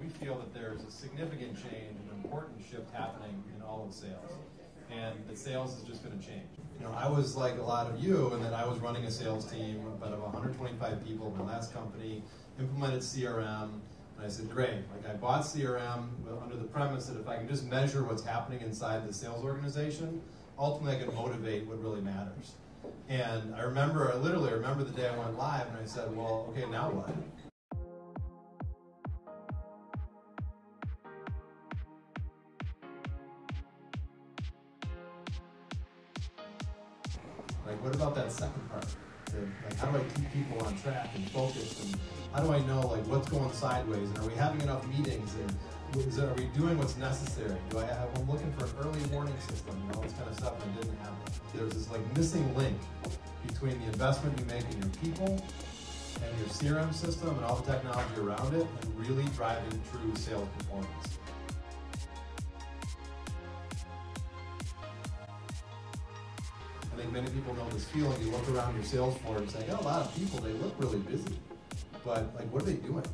We feel that there's a significant change, an important shift happening in all of sales, and that sales is just going to change. You know, I was like a lot of you, in that I was running a sales team, about 125 people in my last company, implemented CRM, and I said, great, like I bought CRM under the premise that if I can just measure what's happening inside the sales organization, ultimately I can motivate what really matters. And I literally remember the day I went live and I said, well, okay, now what? Like, what about that second part? Like, how do I keep people on track and focused? And how do I know, like, what's going sideways? And are we having enough meetings? And are we doing what's necessary? I'm looking for an early warning system and all this kind of stuff, and I didn't have it. There's this, like, missing link between the investment you make in your people and your CRM system and all the technology around it and really driving true sales performance. I think many people know this feeling. You look around your sales floor and say, I got a lot of people, they look really busy, but like, what are they doing?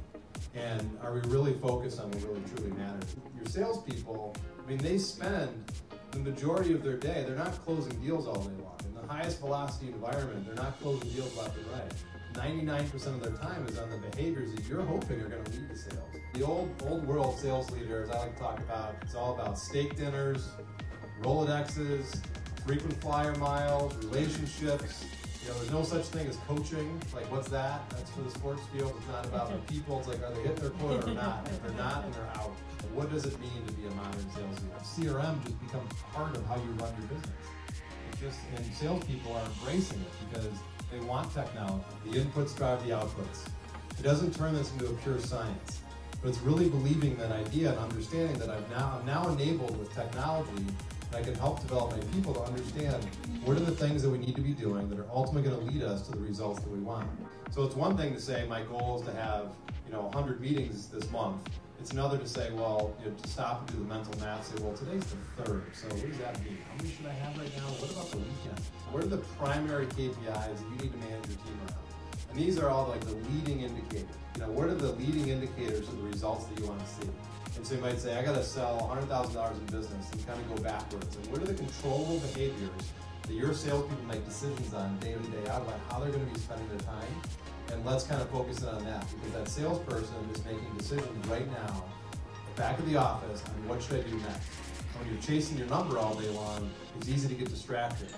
And are we really focused on what really truly matters? Your salespeople, I mean, they spend the majority of their day, they're not closing deals all day long. In the highest velocity environment, they're not closing deals left and right. 99% of their time is on the behaviors that you're hoping are going to lead to sales. The old world sales leaders I like to talk about, it's all about steak dinners, Rolodexes, frequent flyer miles, relationships. You know, there's no such thing as coaching. Like, what's that? That's for the sports field. It's not about the people. It's like, are they hitting their quota or not? If they're not, then they're out. What does it mean to be a modern sales leader? CRM just becomes part of how you run your business. And salespeople are embracing it because they want technology. The inputs drive the outputs. It doesn't turn this into a pure science, but it's really believing that idea and understanding that I'm now enabled with technology. I can help develop my people to understand what are the things that we need to be doing that are ultimately going to lead us to the results that we want. So it's one thing to say my goal is to have 100 meetings this month. It's another to say, well, to stop and do the mental math, say, well, today's the 3rd, so what does that mean? How many should I have right now? What about the weekend? What are the primary KPIs that you need to manage your team around? And these are all like the leading indicators. What are the leading indicators of the results that you want to see? And so you might say, I got to sell $100,000 in business and kind of go backwards. And what are the controllable behaviors that your salespeople make decisions on day in and day out about how they're going to be spending their time? And let's kind of focus in on that, because that salesperson is making decisions right now, back at the office, on what should I do next. When you're chasing your number all day long, it's easy to get distracted.